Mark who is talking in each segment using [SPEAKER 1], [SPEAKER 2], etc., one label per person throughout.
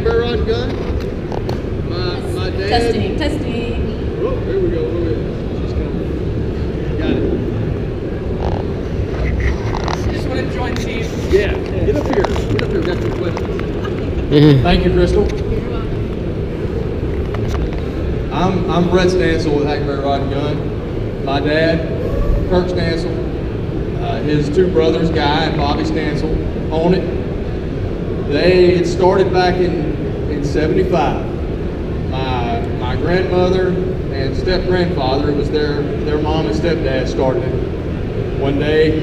[SPEAKER 1] Hackberry Rod and Gun. My dad.
[SPEAKER 2] Testing.
[SPEAKER 1] Oh, there we go. Look at it. She's coming. Got it.
[SPEAKER 2] Just want to join the team.
[SPEAKER 1] Yeah. Get up here. Get up here. We got some questions.
[SPEAKER 3] Thank you, Crystal. I'm Brett Stansel with Hackberry Rod and Gun. My dad, Kirk Stansel, his two brothers, Guy and Bobby Stansel, own it. It started back in 75. My grandmother and step-grandfather, it was their mom and stepdad started it. One day,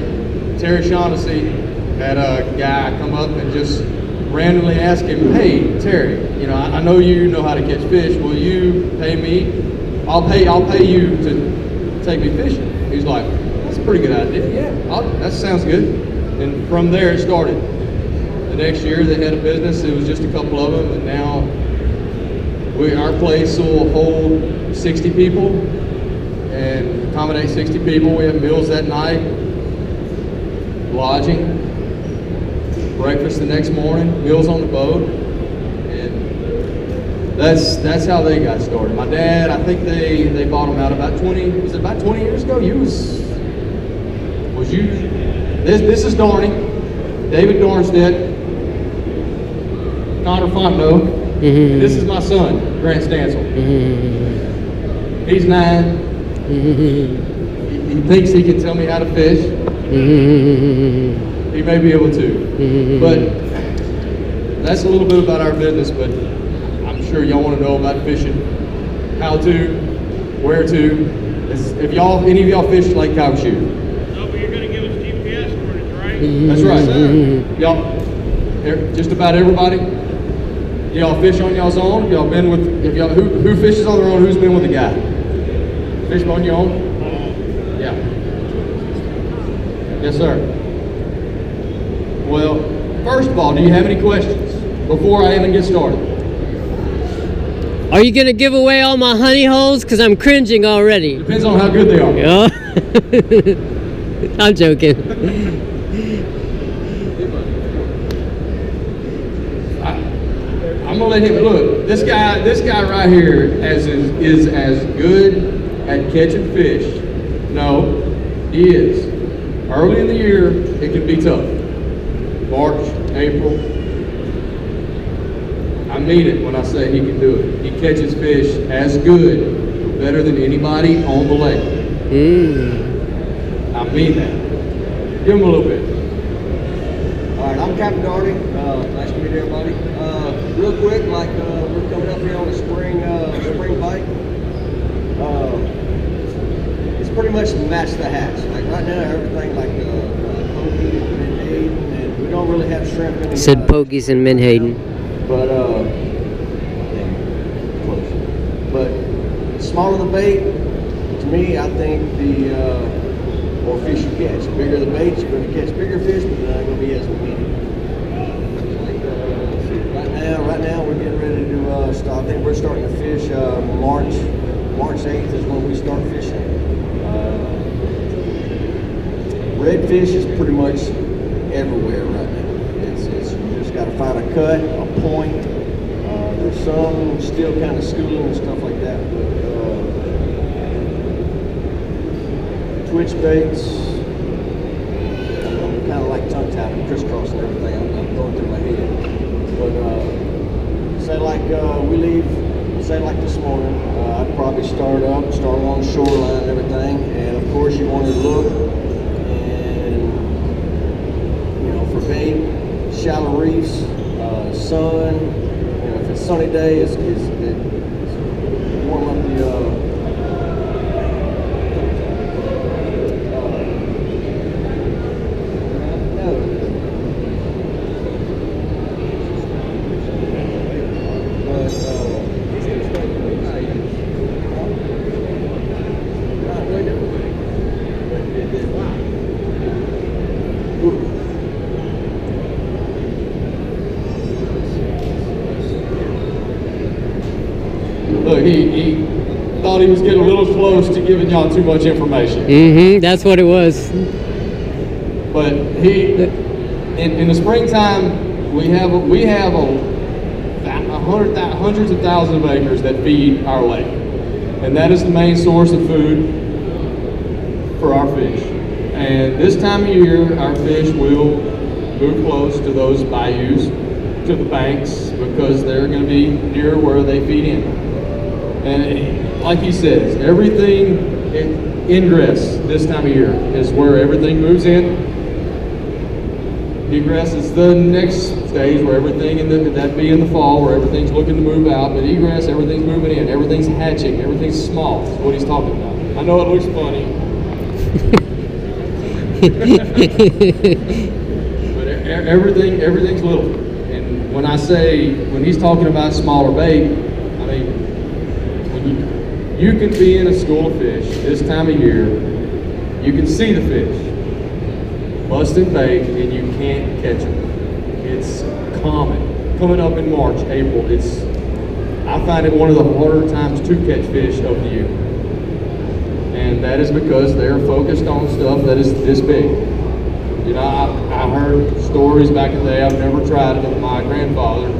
[SPEAKER 3] Terry Shaughnessy had a guy come up and just randomly ask him, "Hey, Terry, you know, I know you know how to catch fish. Will you pay me? I'll pay you to take me fishing." He's like, "That's a pretty good idea. Yeah, that sounds good." And from there it started. The next year they had a business. It was just a couple of them, and now our place will hold 60 people and accommodate 60 people. We have meals that night, lodging, breakfast the next morning, meals on the boat, and that's how they got started. My dad, I think they bought them out about 20 years ago? This is Darney, David Dornstedt, Connor Fontenot, and this is my son, Grant Stansel. He's 9. He thinks he can tell me how to fish. He may be able to, but that's a little bit about our business. But I'm sure y'all want to know about fishing, how to, where to. If any of y'all fish Lake Cowshoe.
[SPEAKER 4] No, but you're going to give us GPS coordinates, right?
[SPEAKER 3] That's right. Y'all, just about everybody. Y'all fish on y'all's own? Y'all been with? Who fishes on their own? Who's been with a guy? Fish on your own? Yeah. Yes, sir. Well, first of all, do you have any questions before I even get started?
[SPEAKER 5] Are you going to give away all my honey holes? Because I'm cringing already.
[SPEAKER 3] Depends on how good they are.
[SPEAKER 5] Yeah. I'm joking.
[SPEAKER 3] I'm going to let him, look, this guy right here is as good at catching fish. No, he is. Early in the year, it can be tough. March, April. I mean it when I say he can do it. He catches fish as good, better than anybody on the lake. I mean that. Give him a little bit.
[SPEAKER 6] All right, I'm Captain Darney. Nice to meet everybody. Real quick, we're coming up here on a spring bite. It's pretty much match the hatch. Like right now, everything like pokey and Menhaden, and we don't really have shrimp in the
[SPEAKER 5] Said pokies in Menhaden.
[SPEAKER 6] But close. But smaller the bait, to me, I think the more fish you catch. The bigger the bait, you're going to catch bigger fish, but they're not going to be as immediate. Right now we're getting ready to start. I think we're starting to fish March 8th is when we start fishing. Redfish is pretty much everywhere right now. It's you just got to find a cut, a point. There's some still kind of schooling and stuff like that, but twitch baits, I'm kind of like tongue tapping, crisscrossing everything. I'm going through my head. But say like this morning, I'd probably start along the shoreline and everything, and of course you want to look and for bait, shallow reefs, sun. If it's a sunny day, it's warm up the
[SPEAKER 3] Look, he thought he was getting a little close to giving y'all too much information.
[SPEAKER 5] That's what it was.
[SPEAKER 3] But in the springtime, we have a hundreds of thousands of acres that feed our lake. And that is the main source of food for our fish. And this time of year, our fish will move close to those bayous, to the banks, because they're going to be near where they feed in. And like he says, everything, ingress this time of year is where everything moves in. Egress is the next stage where everything, that'd be in the fall, where everything's looking to move out. But egress, everything's moving in, everything's hatching, everything's small. That's what he's talking about. I know it looks funny. But everything's little. And when he's talking about smaller bait, I mean, when you can be in a school of fish this time of year, you can see the fish busting bait and you can't catch them. It's common. Coming up in March, April, I find it one of the harder times to catch fish of the year. And that is because they're focused on stuff that is this big. You know, I heard stories back in the day, I've never tried it, of my grandfather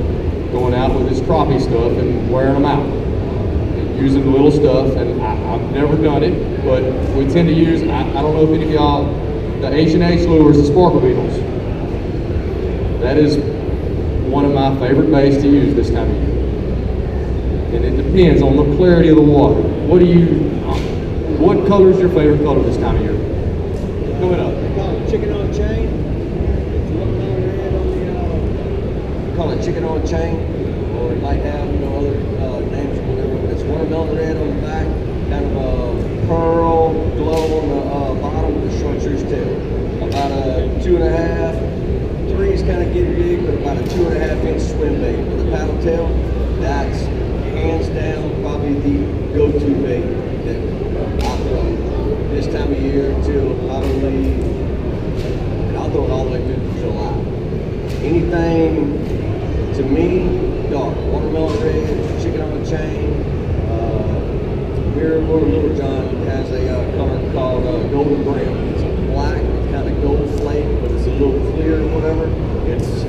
[SPEAKER 3] going out with his crappie stuff and wearing them out. And using the little stuff, and I've never done it, but we tend to use, I don't know if any of y'all, the H&H lures, the sparkle beetles. That is one of my favorite baits to use this time of year. And it depends on the clarity of the water. What color is your favorite color this time of year? Coming up.
[SPEAKER 6] They call it chicken on a chain. It's watermelon red on the, we call it chicken on a chain, or it might have, other names or whatever, but it's watermelon red on the back, kind of a pearl glow on the bottom with a chartreuse tail. About a 2.5, 3 is kind of getting big, but about a 2.5 inch swim bait. With a paddle tail, that's hands down probably the go-to bait that I'll throw this time of year until probably, and I'll throw it all the way through July. Anything, to me, dark. Watermelon red, chicken on a chain. Mirror Little John has a color called Golden Brim. It's a black, kind of gold flake, but it's a little clear or whatever. It's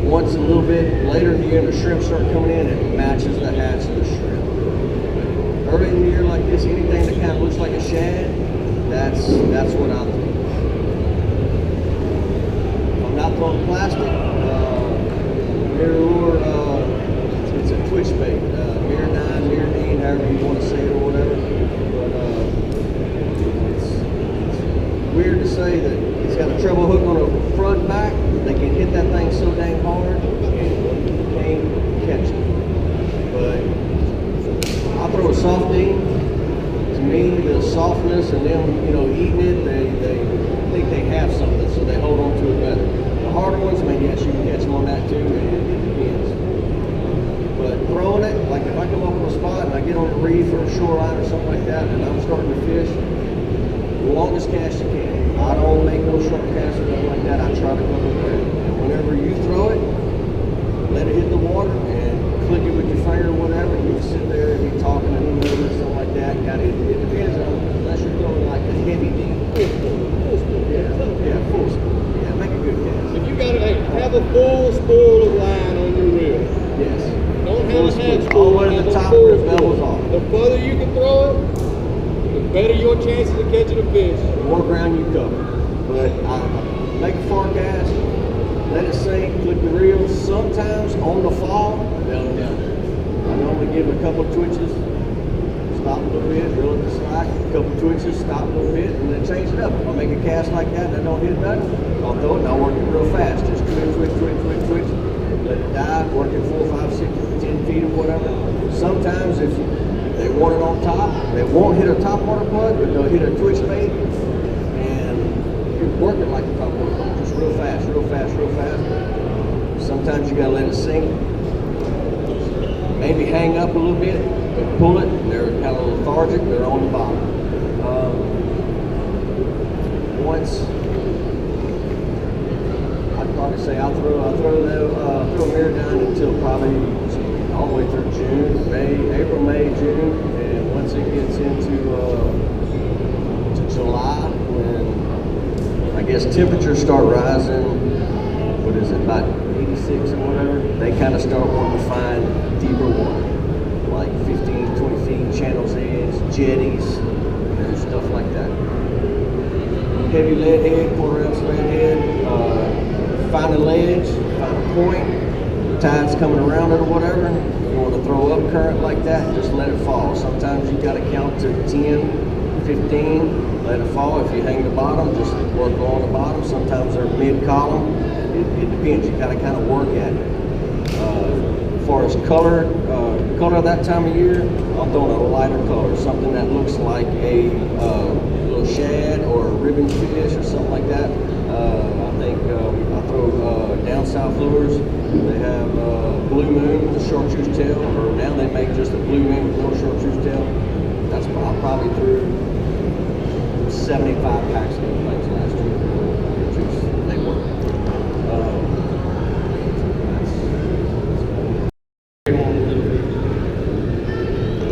[SPEAKER 6] once a little bit later in the year, the shrimp start coming in, it matches the hatch of the shrimp. But early in the year like this, anything that kind of looks like a shad, that's what I throw. If I'm not throwing plastic, Mirror Lure, it's a twitch bait. Mirror 9, Mirror Dean, however you want to say it or whatever. But it's weird to say that it's got a treble hook on the front and back. They can hit that thing so dang hard and you can't catch it. But I'll throw a soft Dean. To me, the softness and them, eating it, they think they have something, so they hold on to it better. The harder ones, I mean, yes, you can catch them on that too, and it depends. But throwing it, like if I come up on a spot and I get on a reef or a shoreline or something like that, and I'm starting to fish, the longest cast you can. I don't make no short casts or nothing like that. I try to cover ground. And whenever you throw it, let it hit the water and click it with your finger or whatever. And you can sit there and be talking to whoever or something like that. It depends on, unless you're throwing like a heavy deep. Full spool. Yeah, full spool. Yeah, make a good cast.
[SPEAKER 1] If you gotta have a full spool of line on your reel.
[SPEAKER 6] Yes.
[SPEAKER 1] Don't have a half spool.
[SPEAKER 6] All the way to the top where it bellows off.
[SPEAKER 1] The further you can throw it, the better your chances of catching a fish.
[SPEAKER 6] The more ground you cover. But I make a forecast, let it sink, click the reel. Sometimes on the fall, they'll down. I normally give it a couple of twitches, stop a little bit, reel it to slack, a couple of twitches, stop a little bit, and then change it up. If I make a cast like that and I don't hit nothing, I'll throw it and I'll work it real fast. Just twitch, let it die, work it 4, 5, 6, 10 feet or whatever. Sometimes if they want it on top, they won't hit a top water plug, but they'll hit a twitch bait, and you're working like a top water plug, just real fast. Sometimes you gotta let it sink, maybe hang up a little bit, but pull it, and they're kind of lethargic, they're on the bottom. Once, I'd probably say I'll throw a mirror down until probably all the way through April, May, June, and once it gets into to July, when I guess temperatures start rising, what is it, about 86 or whatever, they kind of start wanting to find deeper water, like 15 to 20 feet, channel's edge, jetties, and stuff like that. Heavy lead head, quarter ounce lead head, find a ledge, find a point, tide's coming around it or whatever, you want to throw up current like that, just let it fall. Sometimes you got to count to 10, 15, let it fall. If you hang the bottom, just work along the bottom. Sometimes they're mid-column. It depends. You got to kind of work at it. As far as color that time of year, I'm throwing a lighter color, something that looks like a little shad or a ribbon fish or something like that. I think I throw down south lures. They have blue moon with a chartreuse tail, or now they make just a blue moon with no chartreuse tail. That's probably through 75 packs of those things last year. They work.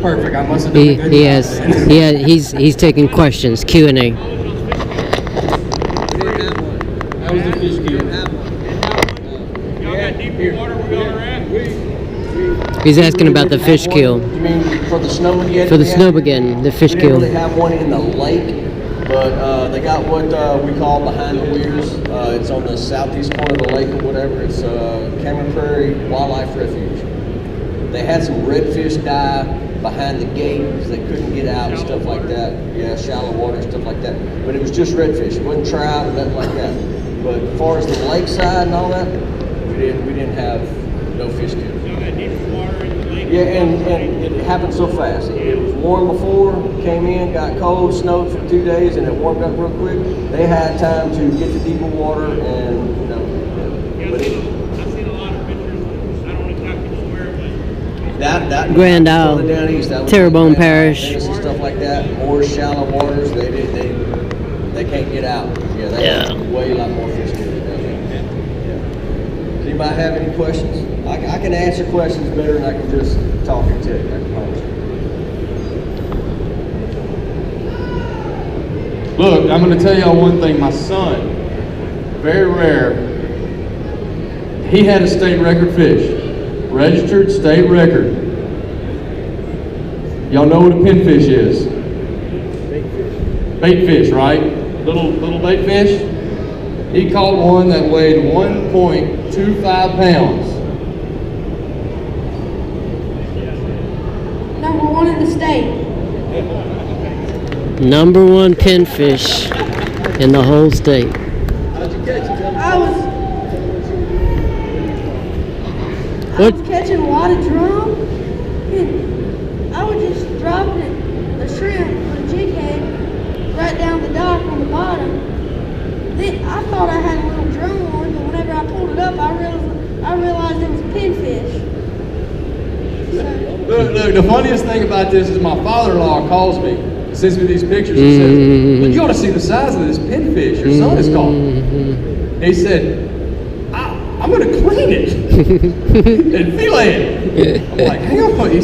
[SPEAKER 7] Perfect. I must have done a good job.
[SPEAKER 5] He's taking questions, Q&A.
[SPEAKER 7] That was the fish cube.
[SPEAKER 4] Y'all got deeper water where y'all are at?
[SPEAKER 5] He's asking about the fish kill.
[SPEAKER 6] You mean for the snowmageddon?
[SPEAKER 5] For the snowmageddon, the fish
[SPEAKER 6] we
[SPEAKER 5] kill.
[SPEAKER 6] didn't really have one in the lake, but they got what we call behind the weirs. It's on the southeast corner of the lake or whatever. It's Cameron Prairie Wildlife Refuge. They had some redfish die behind the gate because they couldn't get out and stuff like that. Yeah, shallow water, stuff like that. But it was just redfish. It wasn't trout, nothing like that. But as far as the lakeside and all that, we didn't have no fish kills.
[SPEAKER 4] Y'all got deeper water in the lake?
[SPEAKER 6] Yeah, and it happened so fast. It was warm before, came in, got cold, snowed for 2 days, and it warmed up real quick. They had time to get to deeper water, and
[SPEAKER 4] Yeah, I've seen a lot of pictures. I don't exactly know where, but
[SPEAKER 6] that
[SPEAKER 5] Grand Isle,
[SPEAKER 6] further down east, that was
[SPEAKER 5] Terrebonne
[SPEAKER 6] Grand Isle,
[SPEAKER 5] Parish.
[SPEAKER 6] Dennis and stuff like that. More shallow waters, they can't get out. Yeah, they have way a lot more fish kills down there. Yeah. Does anybody have any questions? I can answer questions better than I can just talk and tell you. I can promise you.
[SPEAKER 3] Look, I'm going to tell y'all one thing. My son, very rare, he had a state record fish. Registered state record. Y'all know what a pinfish is? Bait fish, right? Little bait fish. He caught one that weighed 1.25 pounds.
[SPEAKER 2] Number one in the state.
[SPEAKER 5] Number one pinfish in the whole state.
[SPEAKER 2] I was catching a lot of drum, and I was just dropping a shrimp with a jig head right down the dock on the bottom. Then I thought I had a little drum on, but whenever I pulled it up, I realized it was a pinfish.
[SPEAKER 3] Look, the funniest thing about this is my father-in-law calls me, sends me these pictures and says, "Look, you ought to see the size of this pinfish your son is caught." He said, I'm going to clean it and fillet it. I'm like, hang on. I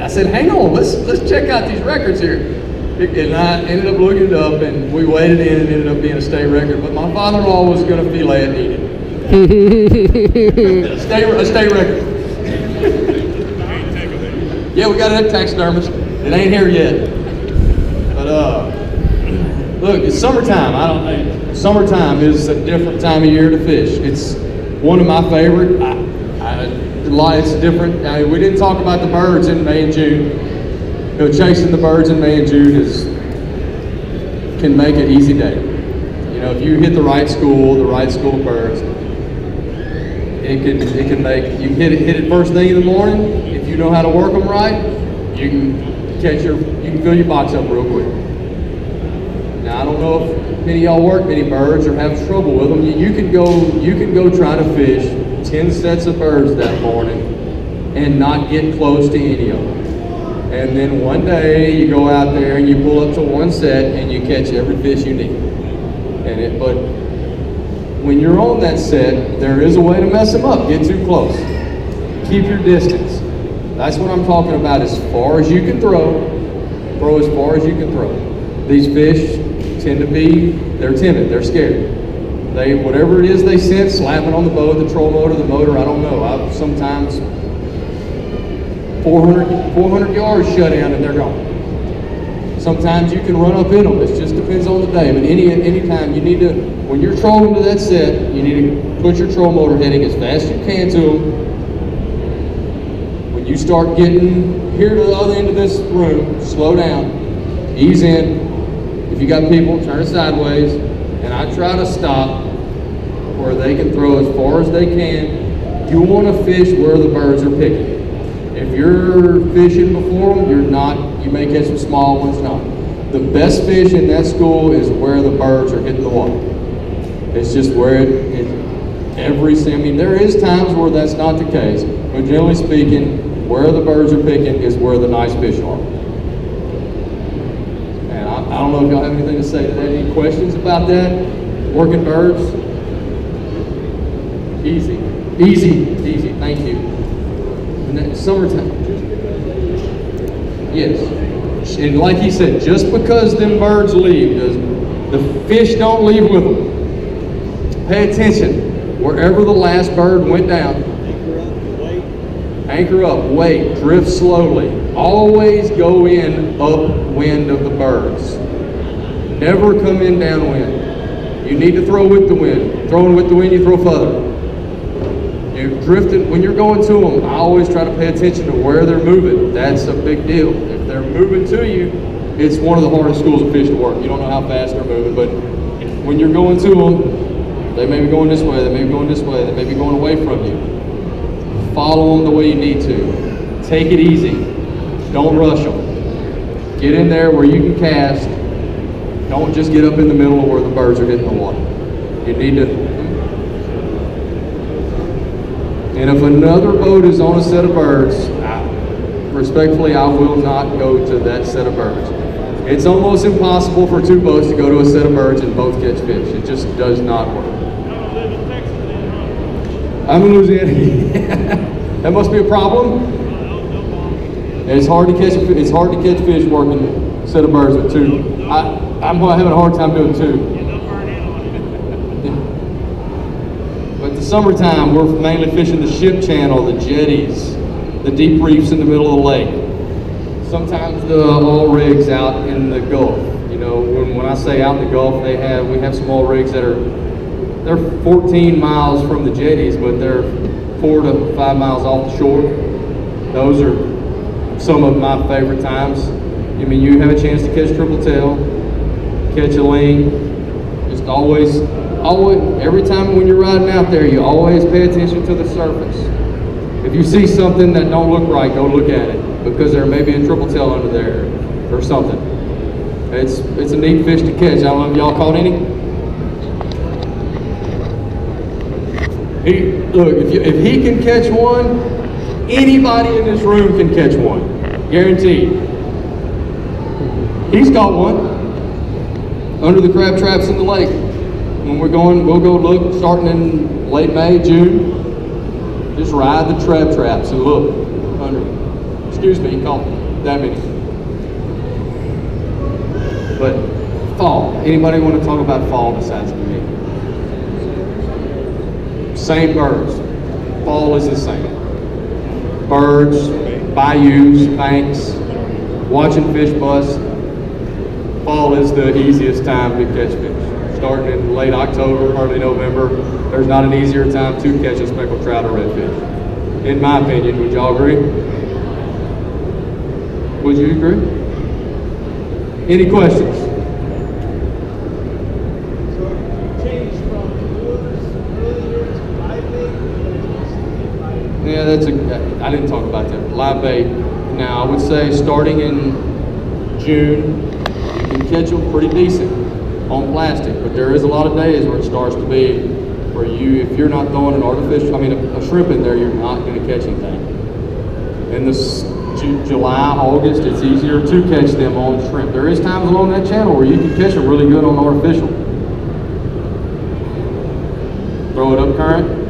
[SPEAKER 3] said, hang on, let's check out these records here. And I ended up looking it up, and we weighed it in, and it ended up being a state record. But my father-in-law was going to fillet it and eat it. a state record. Yeah, we got it at taxidermist. It ain't here yet. But look, it's summertime. Summertime is a different time of year to fish. It's one of my favorite. It's different. I mean, we didn't talk about the birds in May and June. You know, chasing the birds in May and June can make it easy day. You know, if you hit the right school of birds, it can make you hit it first thing in the morning. If you know how to work them right, you can fill your box up real quick. Now I don't know if many of y'all work many birds or have trouble with them. You can go try to fish 10 sets of birds that morning and not get close to any of them. And then one day you go out there and you pull up to one set and you catch every fish you need. But when you're on that set, there is a way to mess them up. Get too close. Keep your distance. That's what I'm talking about. As far as you can throw as far as you can throw. These fish they're timid, they're scared. They, whatever it is they sense, slap it on the boat, the troll motor, the motor, I don't know. I've sometimes 400 yards shut down and they're gone. Sometimes you can run up in them. It just depends on the day. But any time you need to, when you're trolling to that set, you need to put your troll motor heading as fast as you can to them. When you start getting here to the other end of this room, slow down, ease in. If you got people, turn it sideways, and I try to stop where they can throw as far as they can. You want to fish where the birds are picking. If you're fishing before them, you're not. You may catch some small ones, not. The best fish in that school is where the birds are hitting the water. It's just where I mean, there is times where that's not the case, but generally speaking, where the birds are picking is where the nice fish are. And I don't know if y'all have anything to say to that. Any questions about that? Working birds? Easy. Thank you. And that's summertime. Yes. And like he said, just because them birds leave, the fish don't leave with them. Pay attention. Wherever the last bird went down, anchor up, wait, drift slowly. Always go in upwind of the birds. Never come in downwind. You need to throw with the wind. Throwing with the wind, you throw further. You're drifting, when you're going to them, I always try to pay attention to where they're moving. That's a big deal. If they're moving to you, it's one of the hardest schools of fish to work. You don't know how fast they're moving, but when you're going to them, they may be going this way, they may be going this way, they may be going away from you. Follow them the way you need to. Take it easy. Don't rush them. Get in there where you can cast. Don't just get up in the middle of where the birds are hitting the water. You need to. And if another boat is on a set of birds, respectfully, I will not go to that set of birds. It's almost impossible for two boats to go to a set of birds and both catch fish. It just does not work. I'm in Louisiana. That must be a problem. It's hard to catch. It's hard to catch fish working a set of birds with two. I'm having a hard time doing two. But the summertime, we're mainly fishing the ship channel, the jetties, the deep reefs in the middle of the lake. Sometimes the oil rigs out in the Gulf. You know, when I say out in the Gulf, we have some oil rigs that they're 14 miles from the jetties, but they're 4 to 5 miles off the shore. Those are some of my favorite times. I mean, you have a chance to catch tripletail, catch a ling. Just always, every time when you're riding out there, you always pay attention to the surface. If you see something that don't look right, go look at it, because there may be a tripletail under there or something. It's a neat fish to catch. I don't know if y'all caught any. Look, if he can catch one, anybody in this room can catch one, guaranteed. He's caught one under the crab traps in the lake. When we're going, we'll go look starting in late May, June. Just ride the crab traps and look under. Excuse me, he caught that many. But fall. Anybody want to talk about fall besides me? Same birds. Fall is the same. Birds, bayous, banks, watching fish bust. Fall is the easiest time to catch fish. Starting in late October, early November, there's not an easier time to catch a speckled trout or redfish. In my opinion, would y'all agree? Would you agree? Any questions? Yeah, I didn't talk about that. Live bait. Now, I would say starting in June, you can catch them pretty decent on plastic, but there is a lot of days where it starts to be where if you're not throwing a shrimp in there, you're not going to catch anything. In this July, August, it's easier to catch them on shrimp. There is times along that channel where you can catch them really good on artificial. Throw it up current.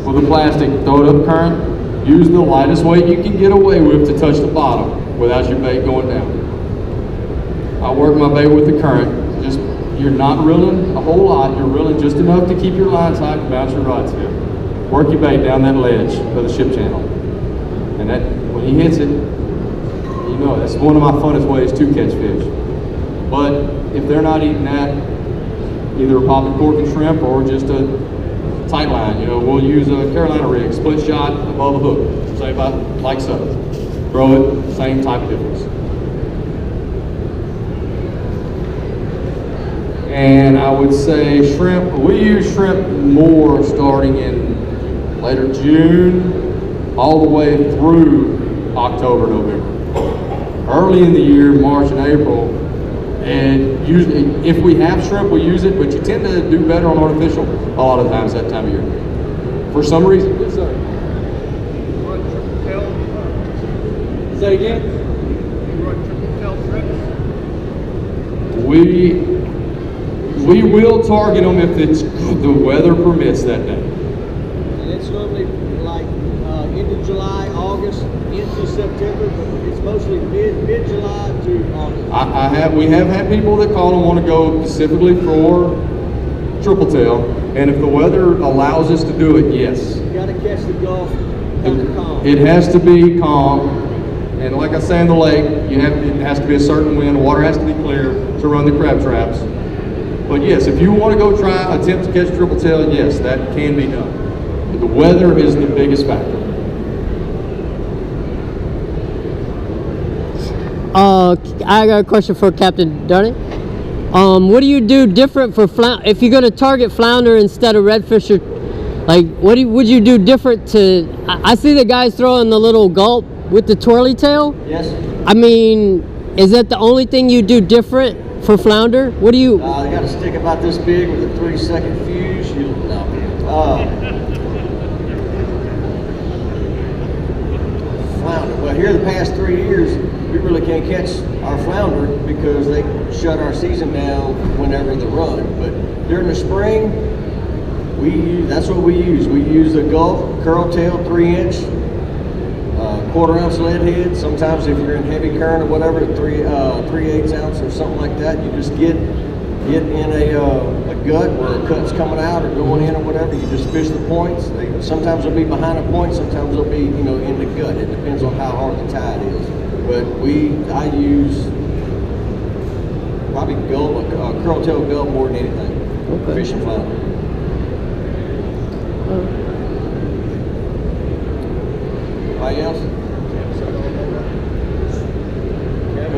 [SPEAKER 3] With the plastic, throw it up current, use the lightest weight you can get away with to touch the bottom without your bait going down. I work my bait with the current, just you're not reeling a whole lot. You're reeling just enough to keep your line tight and bounce your rod tip. Work your bait down that ledge for the ship channel. And that, when he hits it, you know, that's one of my funnest ways to catch fish. But if they're not eating that, either a popping cork and shrimp or just a tight line, you know, we'll use a Carolina rig, split shot above a hook, say about like so. Throw it, same type of difference. And I would say shrimp, we use shrimp more starting in later June, all the way through October, November. Early in the year, March and April, and usually, if we have shrimp, we use it, but you tend to do better on artificial a lot of the times that time of year. For some reason.
[SPEAKER 1] Yes, sir. Say again?
[SPEAKER 4] You run tripletail shrimps?
[SPEAKER 3] We will target them if it's the weather permits that day.
[SPEAKER 6] And it's normally like into July, August, into September, but it's mostly mid-July to August.
[SPEAKER 3] We have had people that call and want to go specifically for tripletail, and if the weather allows us to do it, yes.
[SPEAKER 6] You gotta catch the Gulf under calm.
[SPEAKER 3] It has to be calm, and like I say in the lake, it has to be a certain wind, water has to be clear to run the crab traps. But yes, if you want to go attempt to catch tripletail, yes, that can be done. But the weather is the biggest factor.
[SPEAKER 5] I got a question for Captain Darney. What do you do different for flounder? If you're going to target flounder instead of redfish, like what would you do different to? I see the guys throwing the little gulp with the twirly tail.
[SPEAKER 6] Yes.
[SPEAKER 5] I mean, is that the only thing you do different for flounder? What do you?
[SPEAKER 6] They got a stick about this big with a 3-second fuse. Flounder. Well, here the past 3 years, we really can't catch our flounder because they shut our season down whenever the run. But during the spring, that's what we use. We use the Gulf curl tail 3-inch, 1/4 ounce lead head. Sometimes if you're in heavy current or whatever, 3/8 ounce or something like that. You just get in a gut where a cut's coming out or going in or whatever. You just fish the points. Sometimes they'll be behind a point. Sometimes they'll be in the gut. It depends on how hard the tide is. But I use probably curl tail gulp more than anything.
[SPEAKER 5] Okay.
[SPEAKER 6] Fishing flounder. Anybody else? Go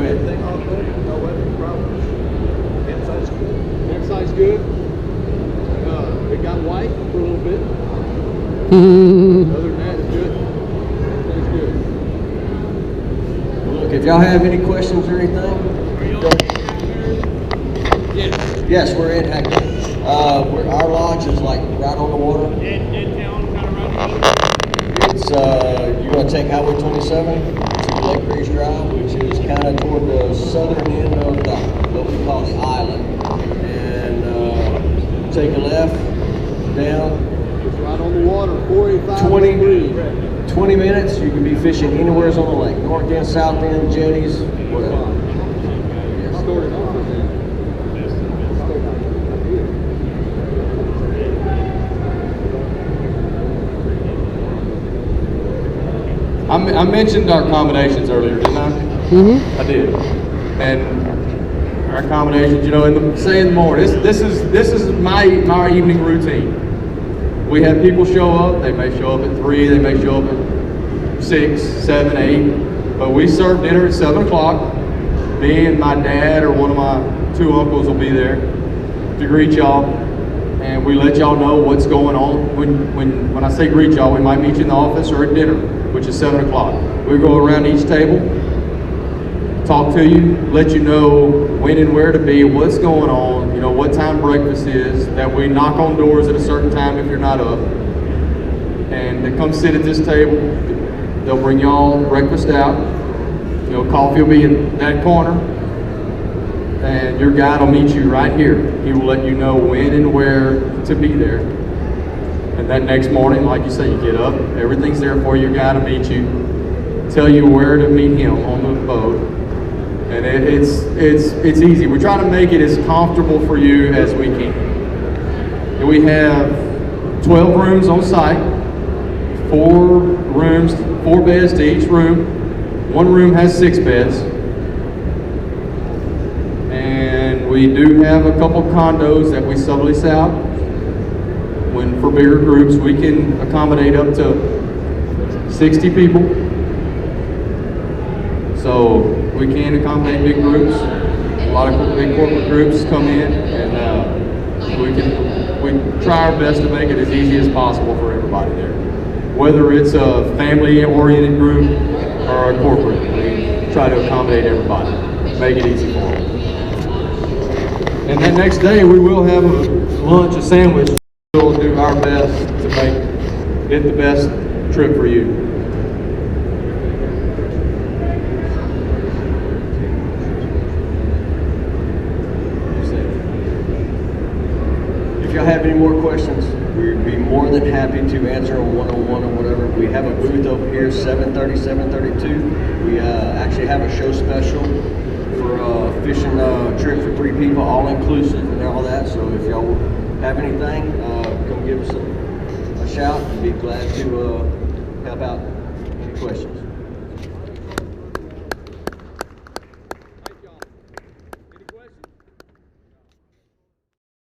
[SPEAKER 6] ahead.
[SPEAKER 1] Campsite's good. It got white for a little bit. Other than that, it's good. Everything's good.
[SPEAKER 6] Look, if y'all have any questions or anything, yes, we're in Hackberry. Our lodge is like right on the water.
[SPEAKER 4] Dead town, kind of right.
[SPEAKER 6] It's you're gonna take Highway 27 to Lake Breeze Drive, which is kind of toward the southern end of what we call the island, and take a left down.
[SPEAKER 1] It's right on the water, 485.
[SPEAKER 6] 20 minutes, you can be fishing anywhere on the lake, north end, south end, jetties, whatever.
[SPEAKER 1] Started off with that.
[SPEAKER 3] I mentioned our accommodations earlier, didn't I?
[SPEAKER 5] Mm-hmm.
[SPEAKER 3] I did. And our accommodations, in the morning, this is my evening routine. We have people show up. They may show up at 3. They may show up at 6, 7, 8. But we serve dinner at 7 o'clock. Me and my dad or one of my 2 uncles will be there to greet y'all. And we let y'all know what's going on. When I say greet y'all, we might meet you in the office or at dinner, which is 7 o'clock. We go around each table, talk to you, let you know when and where to be, what's going on, what time breakfast is, that we knock on doors at a certain time if you're not up. And they come sit at this table. They'll bring y'all breakfast out. Coffee will be in that corner. And your guide will meet you right here. He will let you know when and where to be there. And that next morning, like you say, you get up, everything's there for you. Your guide will meet you, tell you where to meet him on the boat. And it's easy. We try to make it as comfortable for you as we can. And we have 12 rooms on site, 4 rooms, 4 beds to each room. One room has 6 beds. And we do have a couple condos that we sublease out. When for bigger groups, we can accommodate up to 60 people. So we can accommodate big groups. A lot of big corporate groups come in, and we try our best to make it as easy as possible for everybody there. Whether it's a family-oriented group or a corporate, we try to accommodate everybody, make it easy for them. And then next day, we will have a lunch, a sandwich. We'll do our best to make it the best trip for you.
[SPEAKER 6] If y'all have any more questions, we'd be more than happy to answer them one-on-one or whatever. We have a booth over here, 7:30, 7:32. We actually have a show special for fishing trip for 3 people, all inclusive and all that. So if y'all have anything, come give us a shout. We'd be glad to help out any questions.